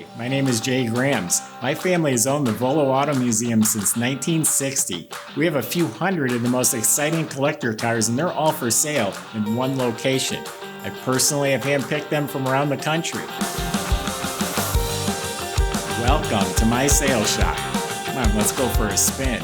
Hi, my name is Jay Grams. My family has owned the Volo Auto Museum since 1960. We have a few hundred of the most exciting collector cars, and they're all for sale in one location. I personally have handpicked them from around the country. Welcome to my sales shop. Come on, let's go for a spin.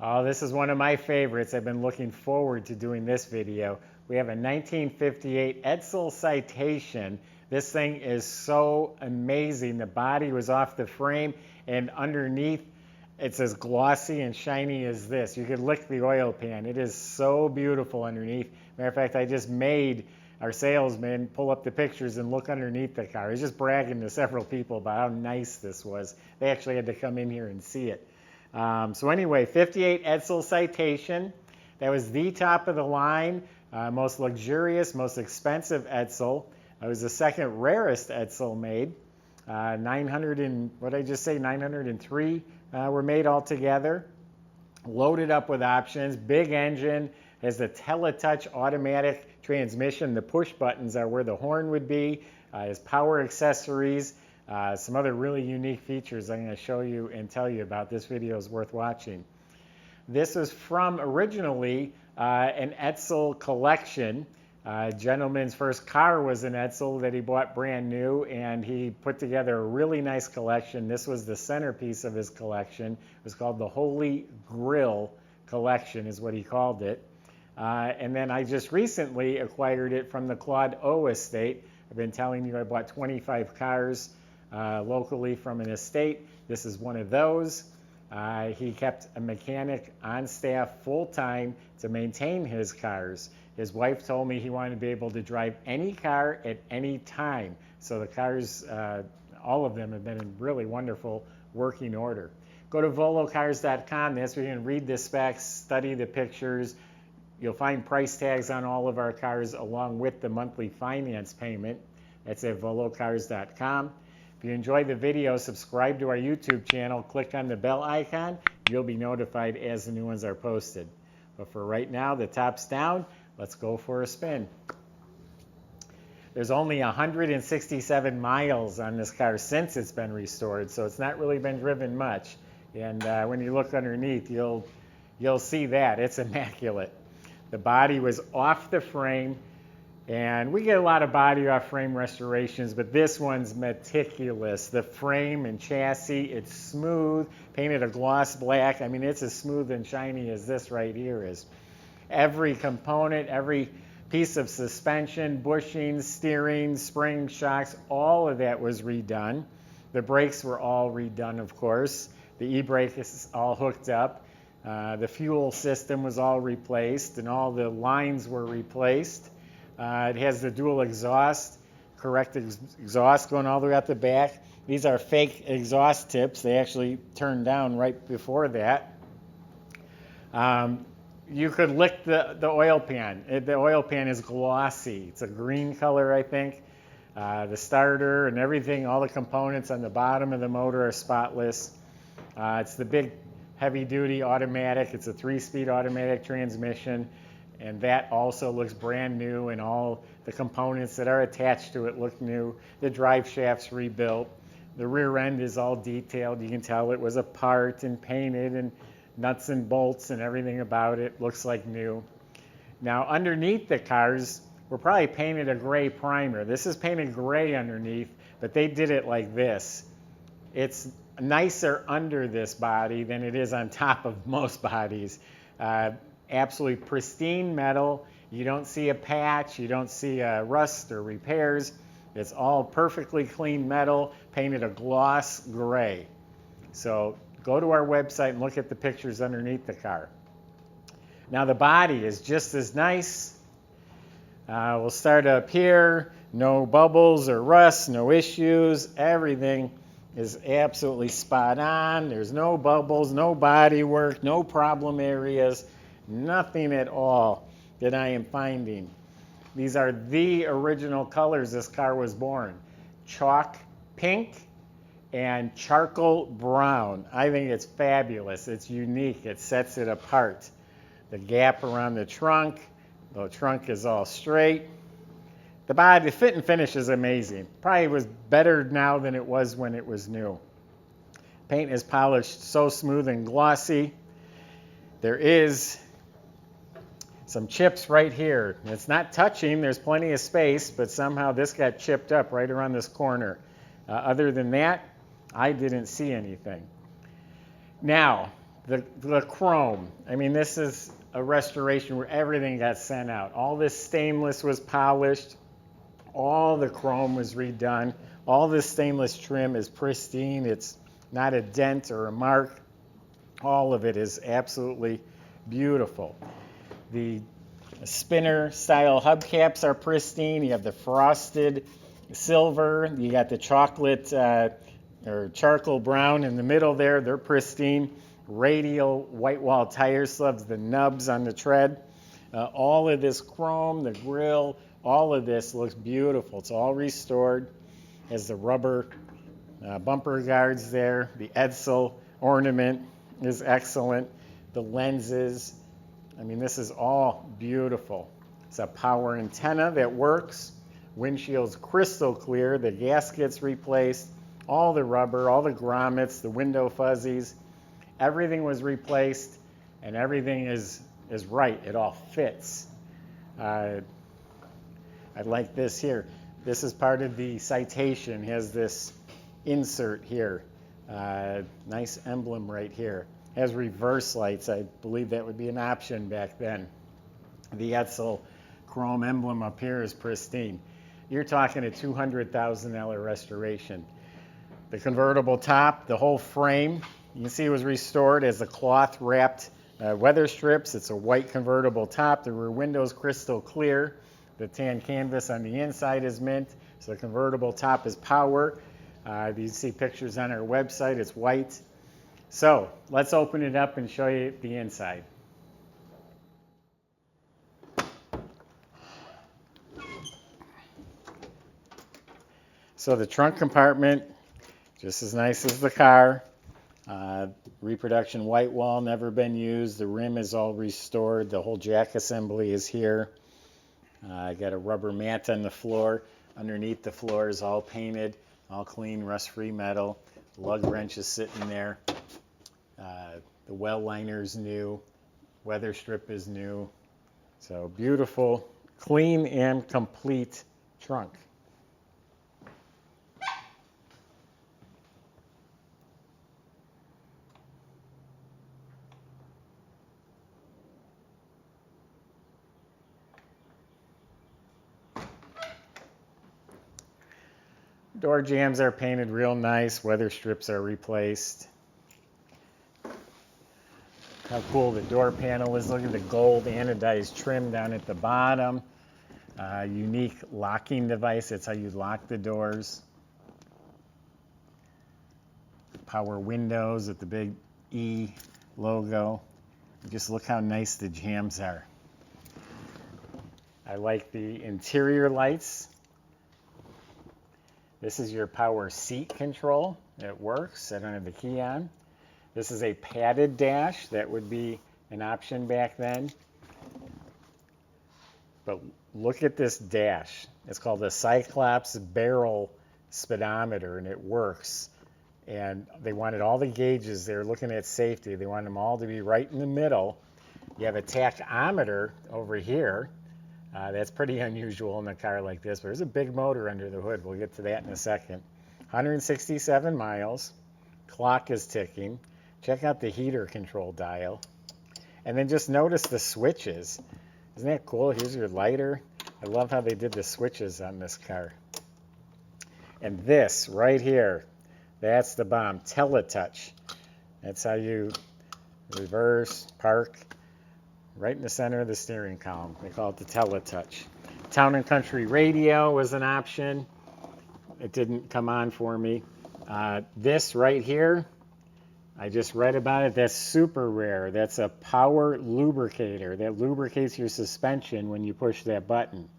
Oh, this is one of my favorites. I've been looking forward to doing this video. We have a 1958 Edsel Citation. This thing is so amazing. The body was off the frame, and underneath it's as glossy and shiny as this. You could lick the oil pan. It is so beautiful underneath. Matter of fact, I just made our salesman pull up the pictures and look underneath the car. He's just bragging to several people about how nice this was. They actually had to come in here and see it. So anyway, 58 Edsel Citation. That was the top of the line, most luxurious, most expensive Edsel. It was the second rarest Edsel made. 903 were made altogether. Loaded up with options, big engine, has the teletouch automatic transmission. The push buttons are where the horn would be. Has power accessories, some other really unique features I'm going to show you and tell you about. This video is worth watching. This is from originally an Edsel collection. Gentleman's first car was an Edsel that he bought brand new, and he put together a really nice collection. This was the centerpiece of his collection. It was called the Holy Grail Collection is what he called it. And then I just recently acquired it from the Claude O estate. I've been telling you I bought 25 cars locally from an estate. This is one of those. He kept a mechanic on staff full-time to maintain his cars. His wife told me he wanted to be able to drive any car at any time. So the cars, all of them have been in really wonderful working order. Go to volocars.com. That's where you can read the specs, study the pictures. You'll find price tags on all of our cars along with the monthly finance payment. That's at volocars.com. If you enjoyed the video, subscribe to our YouTube channel, click on the bell icon. You'll be notified as the new ones are posted. But for right now, the top's down. Let's go for a spin. There's only 167 miles on this car since it's been restored, so it's not really been driven much. And when you look underneath, you'll see that. It's immaculate. The body was off the frame, and we get a lot of body off frame restorations, but this one's meticulous. The frame and chassis, it's smooth, painted a gloss black. I mean, it's as smooth and shiny as this right here is. Every component, every piece of suspension, bushing, steering, spring, shocks, all of that was redone. The brakes were all redone, of course. The e-brake is all hooked up. The fuel system was all replaced, and all the lines were replaced. It has the dual exhaust, correct exhaust going all the way out the back. These are fake exhaust tips. They actually turned down right before that. You could lick the oil pan. The oil pan is glossy. It's a green color, I think. The starter and everything, all the components on the bottom of the motor are spotless. It's the big heavy-duty automatic. It's a 3-speed automatic transmission, and that also looks brand new, and all the components that are attached to it look new. The drive shaft's rebuilt. The rear end is all detailed. You can tell it was apart and painted, and nuts and bolts and everything about it looks like new. Now underneath the cars were probably painted a gray primer. This is painted gray underneath, but they did it like this. It's nicer under this body than it is on top of most bodies. Absolutely pristine metal. You don't see a patch, you don't see rust or repairs. It's all perfectly clean metal, painted a gloss gray. So go to our website and look at the pictures underneath the car. Now the body is just as nice. We'll start up here. No bubbles or rust, no issues. Everything is absolutely spot on. There's no bubbles, no body work, no problem areas, nothing at all that I am finding. These are the original colors this car was born. Chalk pink and charcoal brown. I think it's fabulous. It's unique. It sets it apart. The gap around the trunk is all straight. The fit and finish is amazing. Probably was better now than it was when it was new. Paint is polished so smooth and glossy. There is some chips right here. It's not touching, there's plenty of space, but somehow this got chipped up right around this corner. Other than that, I didn't see anything. Now, the chrome. I mean, this is a restoration where everything got sent out. All this stainless was polished. All the chrome was redone. All this stainless trim is pristine. It's not a dent or a mark. All of it is absolutely beautiful. The spinner style hubcaps are pristine. You have the frosted silver. You got the chocolate or charcoal brown in the middle there. They're pristine. Radial white wall tire slabs, the nubs on the tread. All of this chrome, the grill, all of this looks beautiful. It's all restored. Has the rubber bumper guards there. The Edsel ornament is excellent. The lenses, I mean, this is all beautiful. It's a power antenna that works. Windshield's crystal clear. The gaskets replaced. All the rubber, all the grommets, the window fuzzies. Everything was replaced, and everything is right. It all fits. I like this here. This is part of the Citation. It has this insert here. Nice emblem right here. It has reverse lights. I believe that would be an option back then. The Edsel chrome emblem up here is pristine. You're talking a $200,000 restoration. The convertible top, the whole frame, you can see it was restored as a cloth wrapped weather strips. It's a white convertible top. The rear window is crystal clear. The tan canvas on the inside is mint. So the convertible top is power. You see pictures on our website. It's white. So let's open it up and show you the inside. So the trunk compartment, just as nice as the car. Reproduction white wall, never been used. The rim is all restored. The whole jack assembly is here. I got a rubber mat on the floor. Underneath the floor is all painted, all clean, rust-free metal. The lug wrench is sitting there. The well liner is new. Weather strip is new. So beautiful, clean and complete trunk. Door jambs are painted real nice. Weather strips are replaced. How cool the door panel is. Look at the gold anodized trim down at the bottom. Unique locking device. That's how you lock the doors. Power windows with the big E logo. Just look how nice the jambs are. I like the interior lights. This is your power seat control. It works. I don't have the key on. This is a padded dash. That would be an option back then. But look at this dash. It's called the Cyclops barrel speedometer, and it works. And they wanted all the gauges. They were looking at safety. They wanted them all to be right in the middle. You have a tachometer over here. That's pretty unusual in a car like this, but there's a big motor under the hood. We'll get to that in a second. 167 miles. Clock is ticking. Check out the heater control dial. And then just notice the switches. Isn't that cool? Here's your lighter. I love how they did the switches on this car. And this right here, that's the bomb. Teletouch. That's how you reverse, park. Right in the center of the steering column. They call it the Teletouch. Town and Country radio was an option. It didn't come on for me. This right here, I just read about it. That's super rare. That's a power lubricator. That lubricates your suspension when you push that button.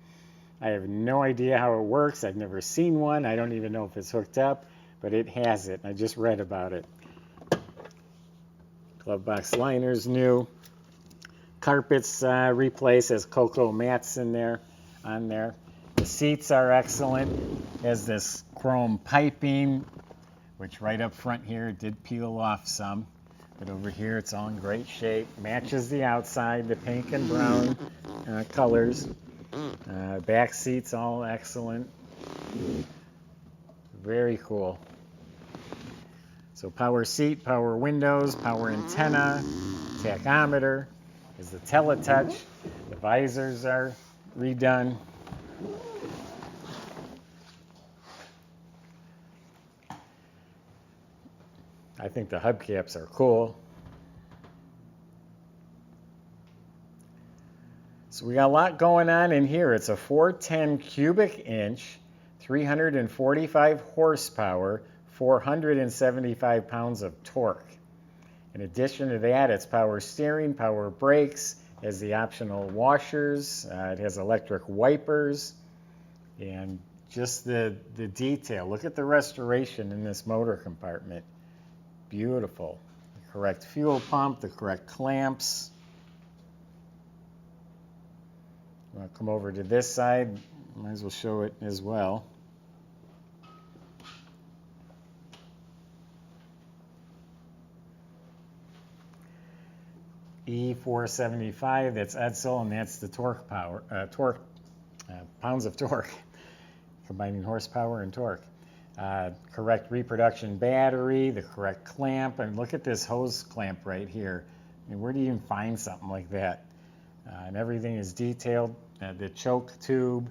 I have no idea how it works. I've never seen one. I don't even know if it's hooked up, but it has it. I just read about it. Glove box liner's new. Carpets replaced, as cocoa mats in there, on there. The seats are excellent. Has this chrome piping, which right up front here did peel off some, but over here it's all in great shape. Matches the outside, the pink and brown colors. Back seats all excellent. Very cool. So power seat, power windows, power antenna, tachometer. Is the teletouch. The visors are redone. I think the hubcaps are cool. So we got a lot going on in here. It's a 410 cubic inch, 345 horsepower, 475 pounds of torque. In addition to that, it's power steering, power brakes, has the optional washers, it has electric wipers, and just the detail. Look at the restoration in this motor compartment. Beautiful. The correct fuel pump, the correct clamps. I'll come over to this side. Might as well show it as well. E475, that's Edsel, and that's the torque power, pounds of torque, combining horsepower and torque. Correct reproduction battery, the correct clamp, and look at this hose clamp right here. I mean, where do you even find something like that? And everything is detailed. The choke tube,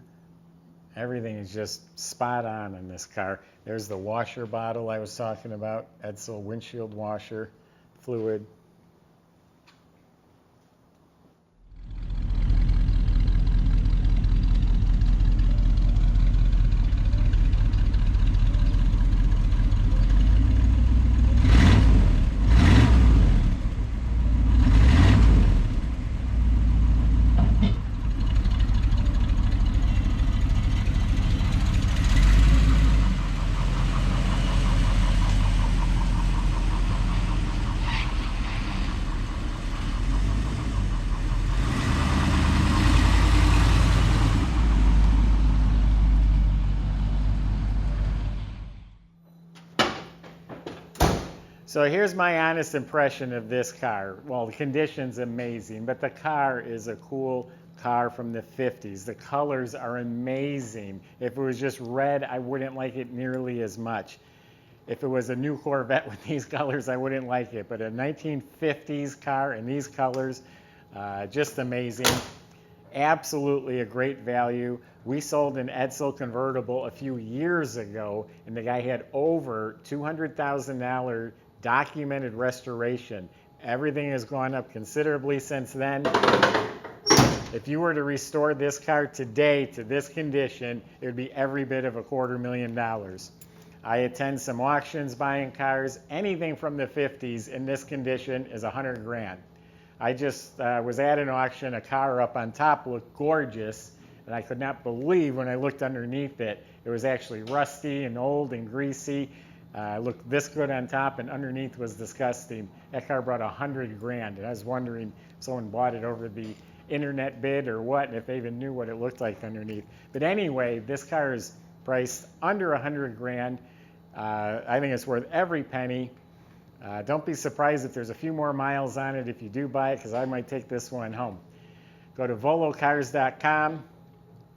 everything is just spot on in this car. There's the washer bottle I was talking about, Edsel windshield washer fluid. So here's my honest impression of this car. Well, the condition's amazing, but the car is a cool car from the 50s. The colors are amazing. If it was just red, I wouldn't like it nearly as much. If it was a new Corvette with these colors, I wouldn't like it. But a 1950s car in these colors, just amazing. Absolutely a great value. We sold an Edsel convertible a few years ago, and the guy had over $200,000 documented restoration. Everything has gone up considerably since then. If you were to restore this car today to this condition, it would be every bit of $250,000. I attend some auctions buying cars. Anything from the 50s in this condition is $100,000. I just was at an auction, a car up on top looked gorgeous, and I could not believe when I looked underneath it. It was actually rusty and old and greasy. Looked this good on top, and underneath was disgusting. That car brought $100,000, and I was wondering if someone bought it over the internet bid or what, and if they even knew what it looked like underneath. But anyway, this car is priced under $100,000. I think it's worth every penny. Don't be surprised if there's a few more miles on it if you do buy it, because I might take this one home. Go to volocars.com.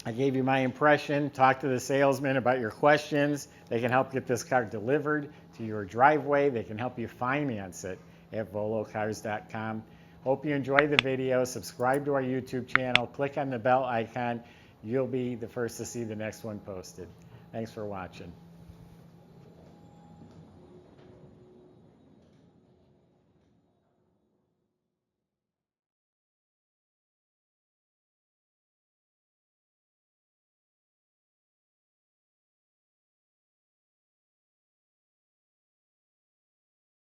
I gave you my impression. Talk to the salesman about your questions. They can help get this car delivered to your driveway. They can help you finance it at volocars.com. Hope you enjoyed the video. Subscribe to our YouTube channel. Click on the bell icon. You'll be the first to see the next one posted. Thanks for watching.